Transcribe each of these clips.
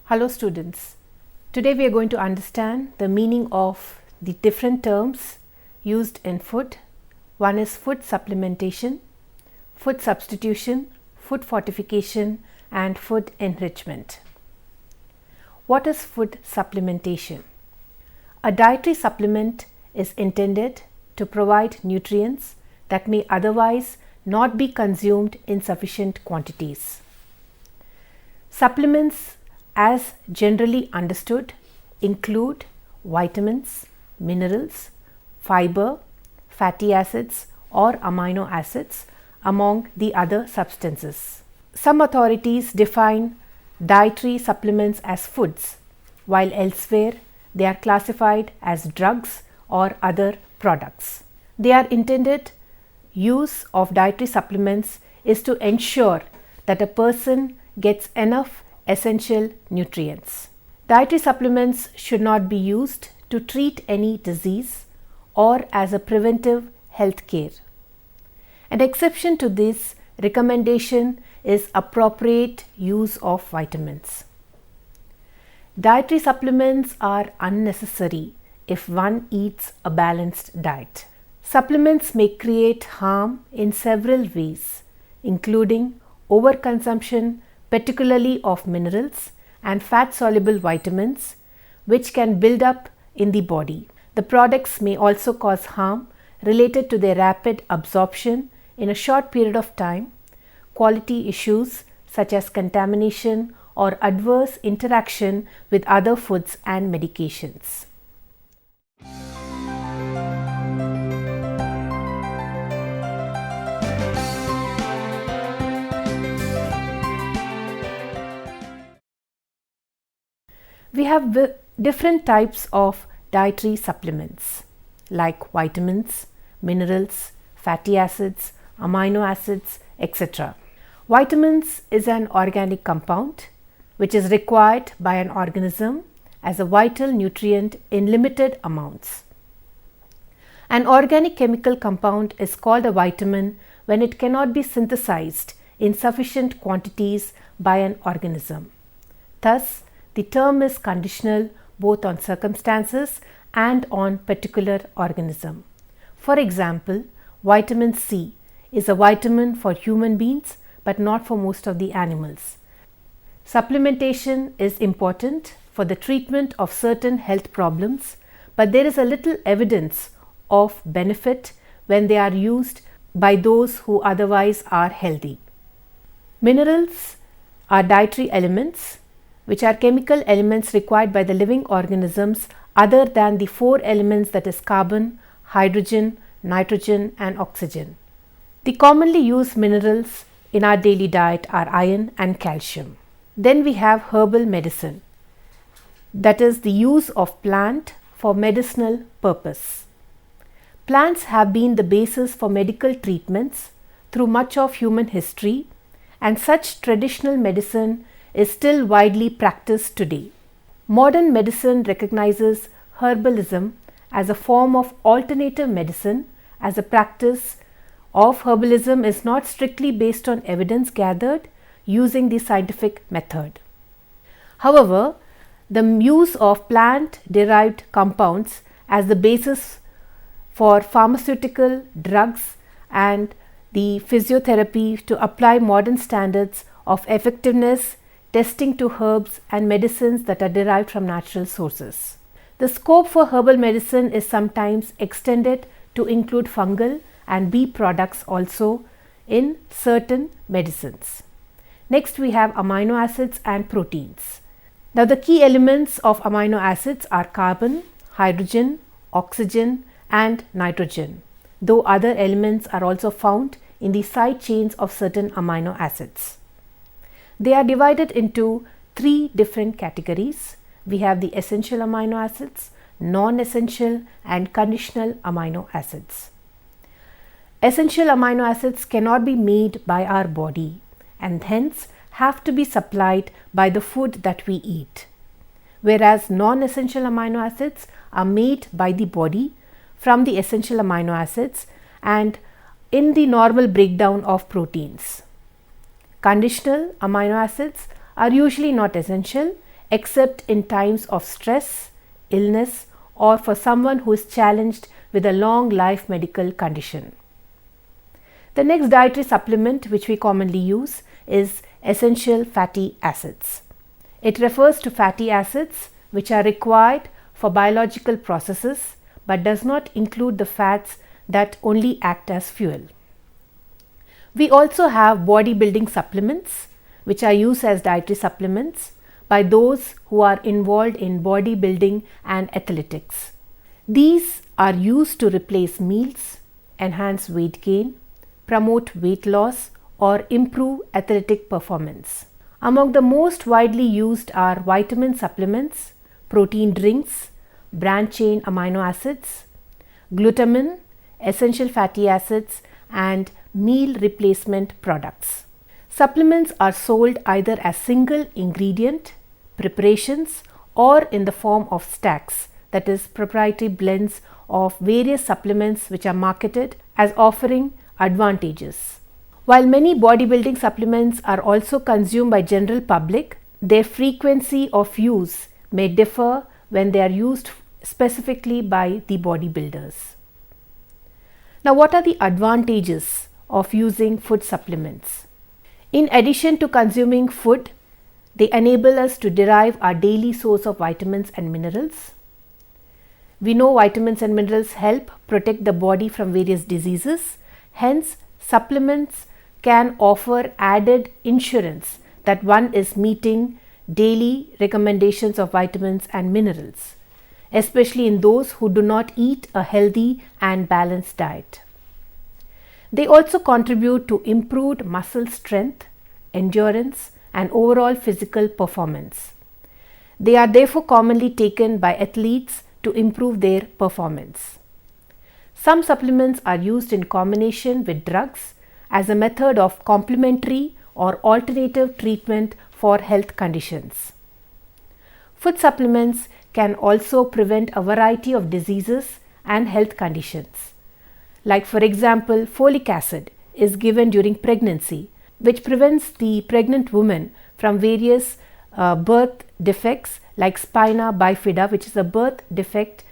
Hello students, today we are going to understand the meaning of the different terms used in food. One is food supplementation, food substitution, food fortification and food enrichment. What is food supplementation? A dietary supplement is intended to provide nutrients that may otherwise not be consumed in sufficient quantities. Supplements, as generally understood, include vitamins, minerals, fiber, fatty acids or amino acids, among the other substances. Some authorities define dietary supplements as foods, while elsewhere they are classified as drugs or other products. Their intended use of dietary supplements is to ensure that a person gets enough essential nutrients. Dietary supplements should not be used to treat any disease or as a preventive health care. An exception to this recommendation is appropriate use of vitamins. Dietary supplements are unnecessary if one eats a balanced diet. Supplements may create harm in several ways, including overconsumption, particularly of minerals and fat-soluble vitamins, which can build up in the body. The products may also cause harm related to their rapid absorption in a short period of time, quality issues such as contamination or adverse interaction with other foods and medications. We have different types of dietary supplements like vitamins, minerals, fatty acids, amino acids, etc. Vitamins is an organic compound which is required by an organism as a vital nutrient in limited amounts. An organic chemical compound is called a vitamin when it cannot be synthesized in sufficient quantities by an organism. Thus, the term is conditional both on circumstances and on particular organism. For example, vitamin C is a vitamin for human beings but not for most of the animals. Supplementation is important for the treatment of certain health problems, but there is a little evidence of benefit when they are used by those who otherwise are healthy. Minerals are dietary elements which are chemical elements required by the living organisms other than the four elements, that is carbon, hydrogen, nitrogen and oxygen. The commonly used minerals in our daily diet are iron and calcium. Then we have herbal medicine, that is the use of plant for medicinal purpose. Plants have been the basis for medical treatments through much of human history, and such traditional medicine is still widely practiced today. Modern medicine recognizes herbalism as a form of alternative medicine, as a practice of herbalism is not strictly based on evidence gathered using the scientific method. However, the use of plant-derived compounds as the basis for pharmaceutical drugs and the physiotherapy to apply modern standards of effectiveness testing to herbs and medicines that are derived from natural sources. The scope for herbal medicine is sometimes extended to include fungal and bee products also in certain medicines. Next, we have amino acids and proteins. Now, the key elements of amino acids are carbon, hydrogen, oxygen and nitrogen, though other elements are also found in the side chains of certain amino acids. They are divided into three different categories. We have the essential amino acids, non-essential and conditional amino acids. Essential amino acids cannot be made by our body and hence have to be supplied by the food that we eat, whereas non-essential amino acids are made by the body from the essential amino acids and in the normal breakdown of proteins. Conditional amino acids are usually not essential except in times of stress, illness, or for someone who is challenged with a long life medical condition. The next dietary supplement which we commonly use is essential fatty acids. It refers to fatty acids which are required for biological processes but does not include the fats that only act as fuel. We also have bodybuilding supplements which are used as dietary supplements by those who are involved in bodybuilding and athletics. These are used to replace meals, enhance weight gain, promote weight loss, or improve athletic performance. Among the most widely used are vitamin supplements, protein drinks, branched chain amino acids, glutamine, essential fatty acids, and meal replacement products. Supplements are sold either as single ingredient preparations or in the form of stacks, that is, proprietary blends of various supplements which are marketed as offering advantages. While many bodybuilding supplements are also consumed by general public, their frequency of use may differ when they are used specifically by the bodybuilders. Now, what are the advantages of using food supplements? In addition to consuming food, they enable us to derive our daily source of vitamins and minerals. We know vitamins and minerals help protect the body from various diseases. Hence, supplements can offer added insurance that one is meeting daily recommendations of vitamins and minerals, especially in those who do not eat a healthy and balanced diet. They also contribute to improved muscle strength, endurance, and overall physical performance. They are therefore commonly taken by athletes to improve their performance. Some supplements are used in combination with drugs as a method of complementary or alternative treatment for health conditions. Food supplements can also prevent a variety of diseases and health conditions. Like, for example, folic acid is given during pregnancy, which prevents the pregnant woman from various birth defects like spina bifida, which is a birth defect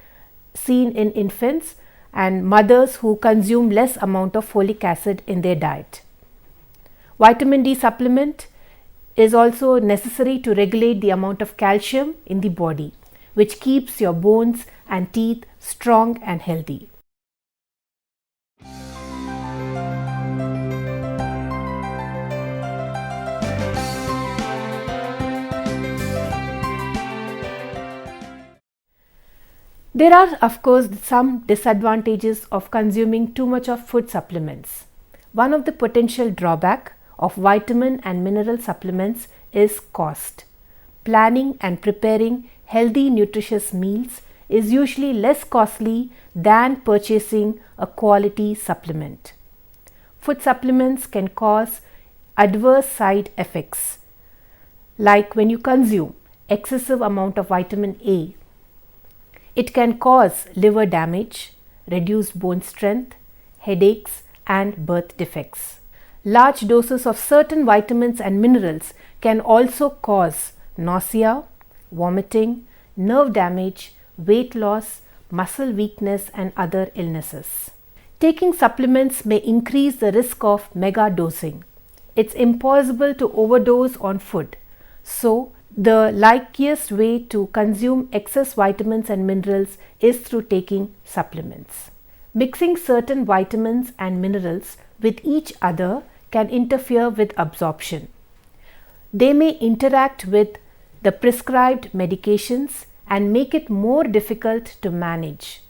seen in infants and mothers who consume less amount of folic acid in their diet. Vitamin D supplement is also necessary to regulate the amount of calcium in the body, which keeps your bones and teeth strong and healthy. There are, of course, some disadvantages of consuming too much of food supplements. One of the potential drawbacks of vitamin and mineral supplements is cost. Planning and preparing healthy, nutritious meals is usually less costly than purchasing a quality supplement. Food supplements can cause adverse side effects, like when you consume excessive amount of vitamin A. It can cause liver damage, reduced bone strength, headaches, and birth defects. Large doses of certain vitamins and minerals can also cause nausea, vomiting, nerve damage, weight loss, muscle weakness, and other illnesses. Taking supplements may increase the risk of mega dosing. It's impossible to overdose on food, so the likeliest way to consume excess vitamins and minerals is through taking supplements. Mixing certain vitamins and minerals with each other can interfere with absorption. They may interact with the prescribed medications and make it more difficult to manage.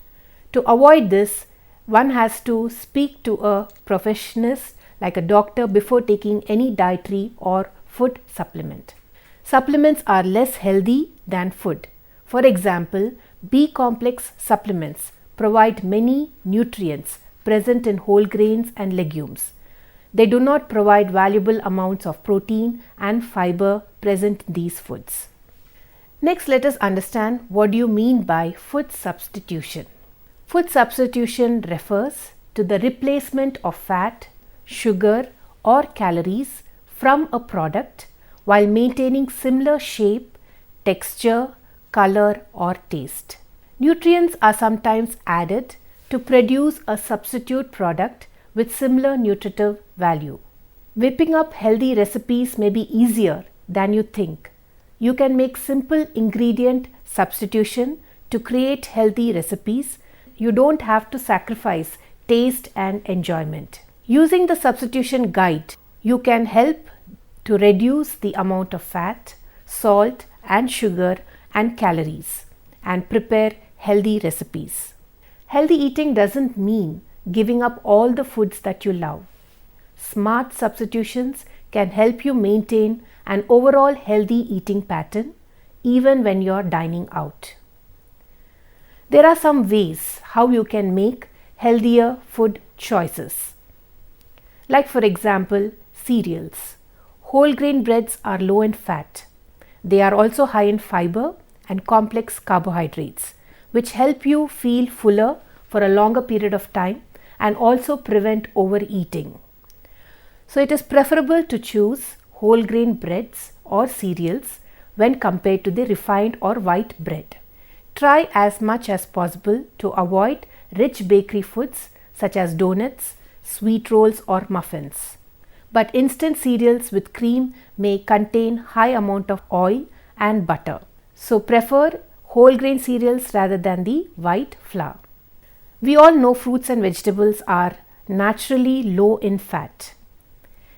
To avoid this, one has to speak to a professionist like a doctor before taking any dietary or food supplement. Supplements are less healthy than food. For example, B complex supplements provide many nutrients present in whole grains and legumes. They do not provide valuable amounts of protein and fiber present in these foods. Next, let us understand what do you mean by food substitution. Food substitution refers to the replacement of fat, sugar, or calories from a product while maintaining similar shape, texture, color, or taste. Nutrients are sometimes added to produce a substitute product with similar nutritive value. Whipping up healthy recipes may be easier than you think. You can make simple ingredient substitution to create healthy recipes. You don't have to sacrifice taste and enjoyment. Using the substitution guide, you can help to reduce the amount of fat, salt and sugar and calories and prepare healthy recipes. Healthy eating doesn't mean giving up all the foods that you love. Smart substitutions can help you maintain an overall healthy eating pattern even when you're dining out. There are some ways how you can make healthier food choices. Like for example, cereals. Whole grain breads are low in fat. They are also high in fiber and complex carbohydrates, which help you feel fuller for a longer period of time and also prevent overeating. So it is preferable to choose whole grain breads or cereals when compared to the refined or white bread. Try as much as possible to avoid rich bakery foods such as donuts, sweet rolls or muffins. But instant cereals with cream may contain high amount of oil and butter. So prefer whole grain cereals rather than the white flour. We all know fruits and vegetables are naturally low in fat.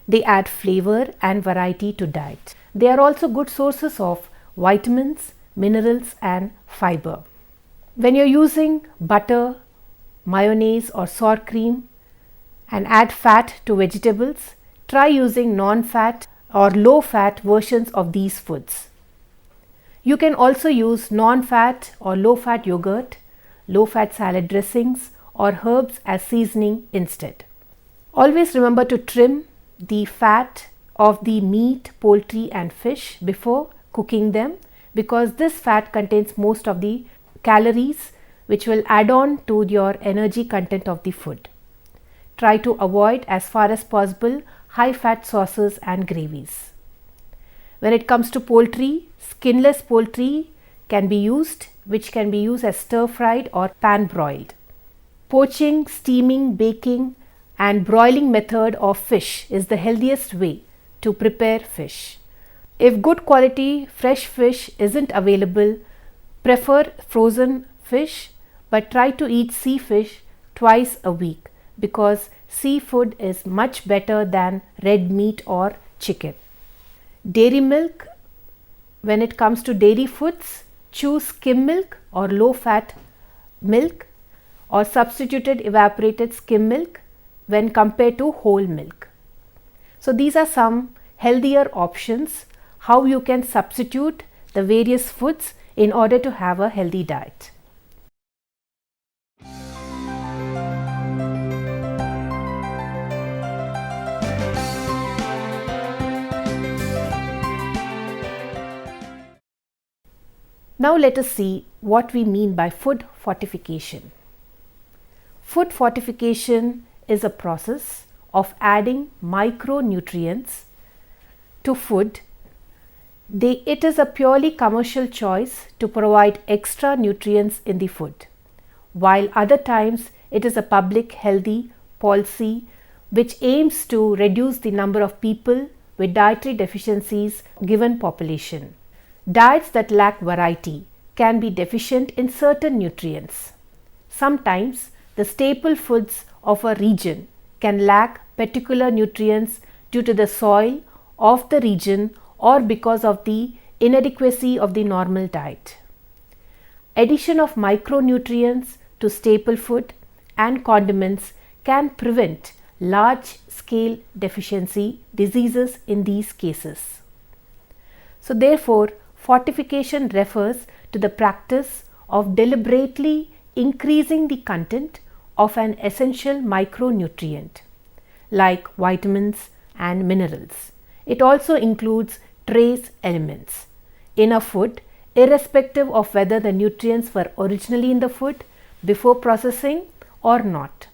They add flavor and variety to diet. They are also good sources of vitamins, minerals and fiber. When you're using butter, mayonnaise or sour cream and add fat to vegetables, try using non-fat or low-fat versions of these foods. You can also use non-fat or low-fat yogurt, low-fat salad dressings or herbs as seasoning instead. Always remember to trim the fat of the meat, poultry and fish before cooking them, because this fat contains most of the calories which will add on to your energy content of the food. Try to avoid as far as possible high fat sauces and gravies. When it comes to poultry, skinless poultry can be used, which can be used as stir fried or pan broiled. Poaching, steaming, baking and broiling method of fish is the healthiest way to prepare fish. If good quality fresh fish isn't available, prefer frozen fish, but try to eat sea fish twice a week because seafood is much better than red meat or chicken. Dairy milk. When it comes to dairy foods, choose skim milk or low fat milk or substituted evaporated skim milk when compared to whole milk. So these are some healthier options how you can substitute the various foods in order to have a healthy diet. Now let us see what we mean by food fortification. Food fortification is a process of adding micronutrients to food. It is a purely commercial choice to provide extra nutrients in the food, while other times it is a public healthy policy which aims to reduce the number of people with dietary deficiencies given population. Diets that lack variety can be deficient in certain nutrients. Sometimes the staple foods of a region can lack particular nutrients due to the soil of the region or because of the inadequacy of the normal diet. Addition of micronutrients to staple food and condiments can prevent large-scale deficiency diseases in these cases. So therefore, fortification refers to the practice of deliberately increasing the content of an essential micronutrient like vitamins and minerals. It also includes trace elements in a food, irrespective of whether the nutrients were originally in the food before processing or not,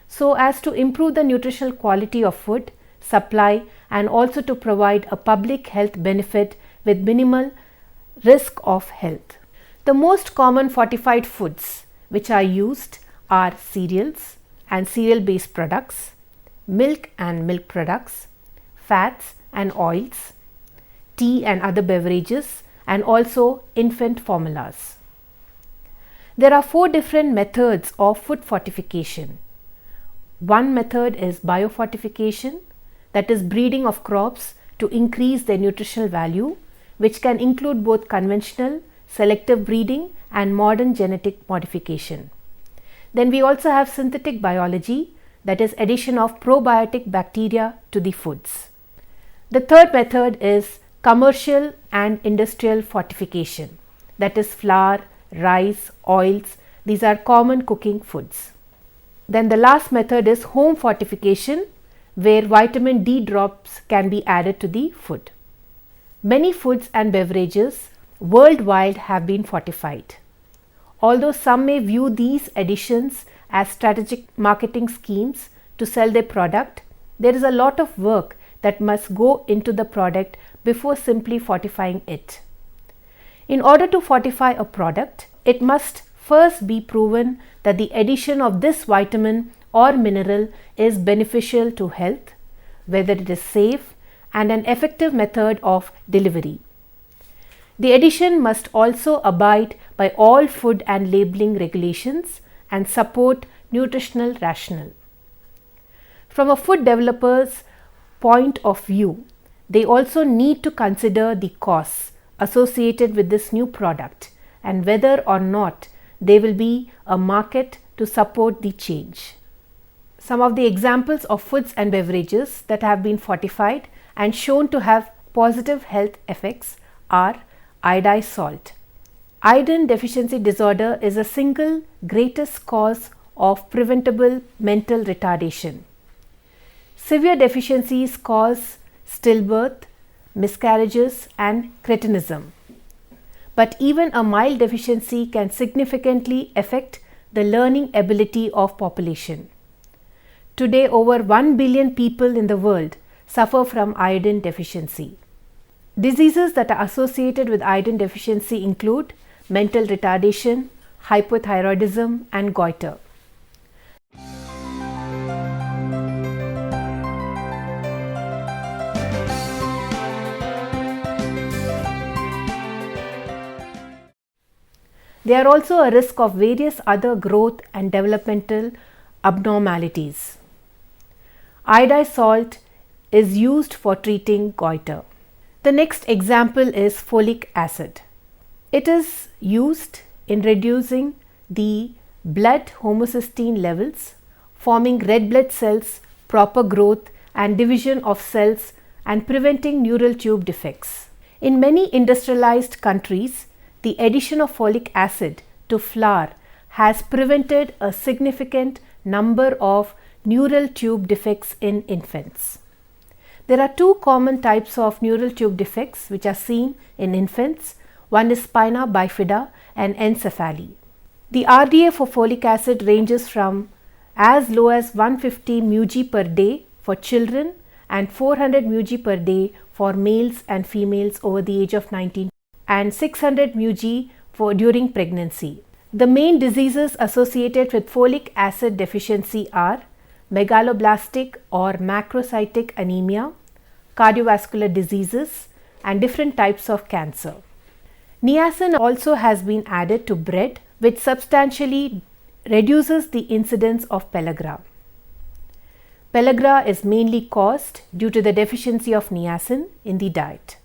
so as to improve the nutritional quality of food supply and also to provide a public health benefit with minimal risk of health. The most common fortified foods which are used are cereals and cereal based products, milk and milk products, fats and oils, tea and other beverages, and also infant formulas. There are 4 different methods of food fortification. One method is biofortification, that is breeding of crops to increase their nutritional value, which can include both conventional, selective breeding and modern genetic modification. Then we also have synthetic biology, that is addition of probiotic bacteria to the foods. The third method is commercial and industrial fortification, that is flour, rice, oils. These are common cooking foods. Then the last method is home fortification, where vitamin D drops can be added to the food. Many foods and beverages worldwide have been fortified. Although some may view these additions as strategic marketing schemes to sell their product, there is a lot of work that must go into the product before simply fortifying it. In order to fortify a product, it must first be proven that the addition of this vitamin or mineral is beneficial to health, whether it is safe and an effective method of delivery. The addition must also abide by all food and labeling regulations and support nutritional rationale. From a food developer's point of view, they also need to consider the costs associated with this new product and whether or not there will be a market to support the change. Some of the examples of foods and beverages that have been fortified and shown to have positive health effects are iodized salt. Iodine deficiency disorder is a single greatest cause of preventable mental retardation. Severe deficiencies cause stillbirth, miscarriages, and cretinism. But even a mild deficiency can significantly affect the learning ability of population. Today, over 1 billion people in the world suffer from iodine deficiency. Diseases that are associated with iodine deficiency include mental retardation, hypothyroidism, and goiter. There are also a risk of various other growth and developmental abnormalities. Iodized salt is used for treating goiter. The next example is folic acid. It is used in reducing the blood homocysteine levels, forming red blood cells, proper growth and division of cells, and preventing neural tube defects. In many industrialized countries, the addition of folic acid to flour has prevented a significant number of neural tube defects in infants. There are 2 common types of neural tube defects which are seen in infants. One is spina bifida and encephaly. The RDA for folic acid ranges from as low as 150 μg per day for children and 400 μg per day for males and females over the age of 19 and 600 μg for during pregnancy. The main diseases associated with folic acid deficiency are megaloblastic or macrocytic anemia, cardiovascular diseases, and different types of cancer. Niacin also has been added to bread, which substantially reduces the incidence of pellagra. Pellagra is mainly caused due to the deficiency of niacin in the diet,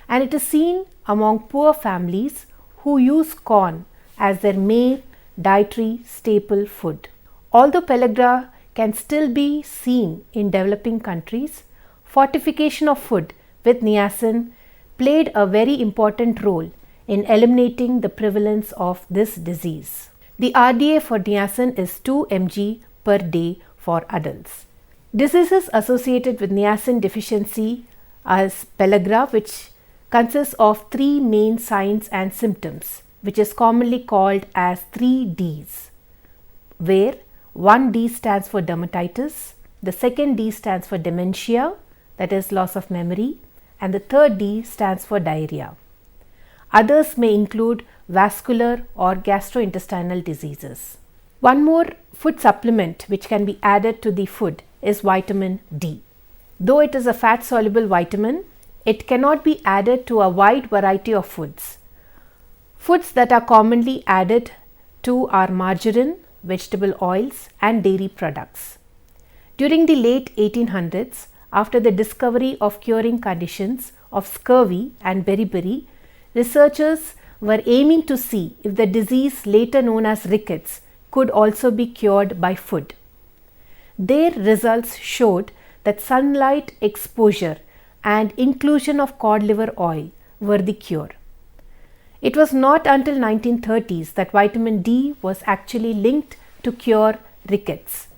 and it is seen among poor families who use corn as their main dietary staple food. Although pellagra can still be seen in developing countries, fortification of food with niacin played a very important role in eliminating the prevalence of this disease. The RDA for niacin is 2 mg per day for adults. Diseases associated with niacin deficiency are pellagra, which consists of 3 main signs and symptoms, which is commonly called as 3 Ds, where 1 D stands for dermatitis, the second D stands for dementia, that is loss of memory, and the third D stands for diarrhea. Others may include vascular or gastrointestinal diseases. One more food supplement which can be added to the food is vitamin D. Though it is a fat-soluble vitamin, it cannot be added to a wide variety of foods. Foods that are commonly added to are margarine, vegetable oils, and dairy products. During the late 1800s, after the discovery of curing conditions of scurvy and beriberi, researchers were aiming to see if the disease later known as rickets could also be cured by food. Their results showed that sunlight exposure and inclusion of cod liver oil were the cure. It was not until 1930s that vitamin D was actually linked to cure rickets.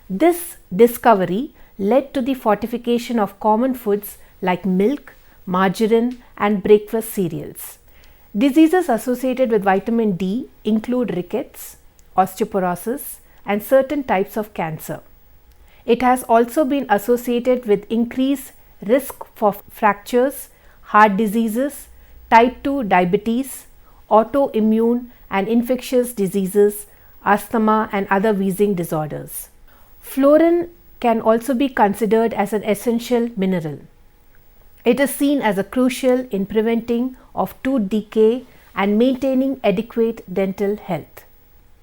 This discovery led to the fortification of common foods like milk, margarine, and breakfast cereals. Diseases associated with vitamin D include rickets, osteoporosis, and certain types of cancer. It has also been associated with increased risk for fractures, heart diseases, type 2 diabetes, autoimmune and infectious diseases, asthma, and other wheezing disorders. Fluorine can also be considered as an essential mineral. It is seen as crucial in preventing of tooth decay and maintaining adequate dental health.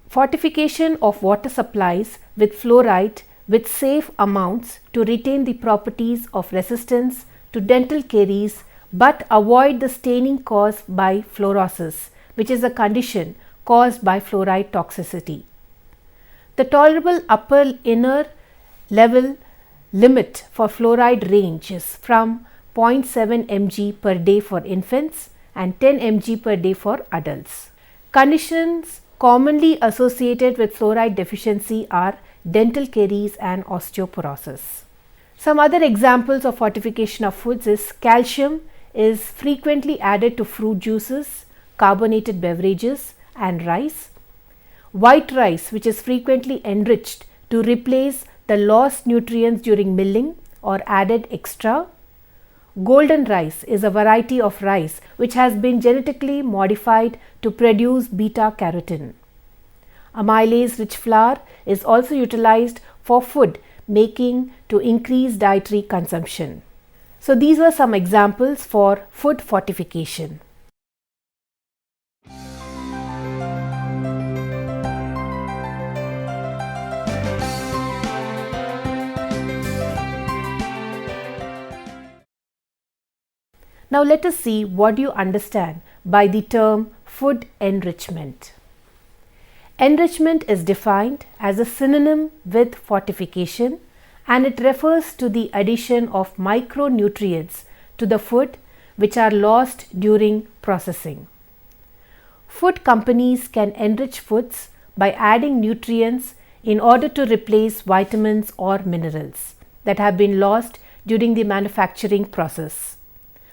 Fortification of water supplies with fluoride with safe amounts to retain the properties of resistance to dental caries but avoid the staining caused by fluorosis, which is a condition caused by fluoride toxicity. The tolerable upper inner level limit for fluoride range is from 0.7 mg per day for infants and 10 mg per day for adults. Conditions commonly associated with fluoride deficiency are dental caries and osteoporosis. Some other examples of fortification of foods is calcium is frequently added to fruit juices, carbonated beverages, and rice. White rice, which is frequently enriched to replace the lost nutrients during milling or added extra. Golden rice is a variety of rice which has been genetically modified to produce beta carotene. Amylase rich flour is also utilized for food making to increase dietary consumption. So these were some examples for food fortification. Now let us see what you understand by the term food enrichment. Enrichment is defined as a synonym with fortification, and it refers to the addition of micronutrients to the food which are lost during processing. Food companies can enrich foods by adding nutrients in order to replace vitamins or minerals that have been lost during the manufacturing process.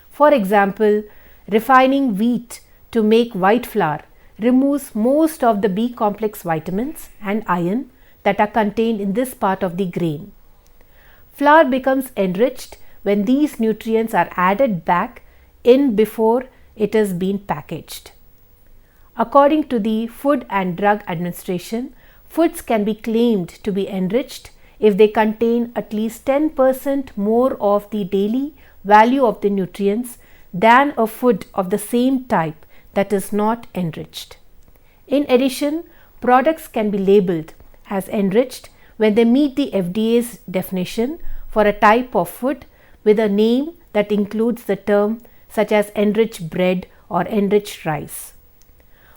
For example, refining wheat to make white flour removes most of the B complex vitamins and iron that are contained in this part of the grain. Flour becomes enriched when these nutrients are added back in before it is being packaged. According to the Food and Drug Administration, foods can be claimed to be enriched if they contain at least 10% more of the daily value of the nutrients than a food of the same type that is not enriched. In addition, products can be labeled as enriched when they meet the FDA's definition for a type of food with a name that includes the term such as enriched bread or enriched rice.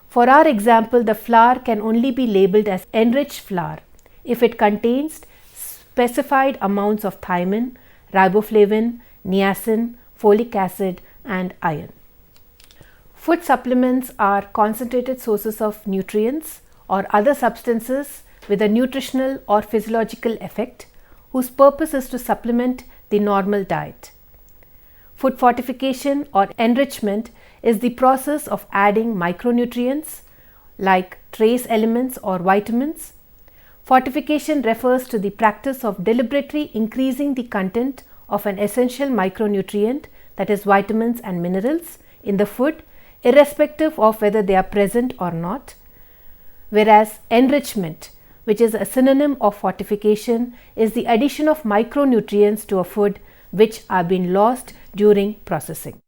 For our example, the flour can only be labeled as enriched flour if it contains specified amounts of thiamine, riboflavin, niacin, folic acid, and iron. Food supplements are concentrated sources of nutrients or other substances with a nutritional or physiological effect whose purpose is to supplement the normal diet. Food fortification or enrichment is the process of adding micronutrients like trace elements or vitamins. Fortification refers to the practice of deliberately increasing the content of an essential micronutrient, that is vitamins and minerals, in the food irrespective of whether they are present or not, whereas enrichment, which is a synonym of fortification, is the addition of micronutrients to a food which are being lost during processing.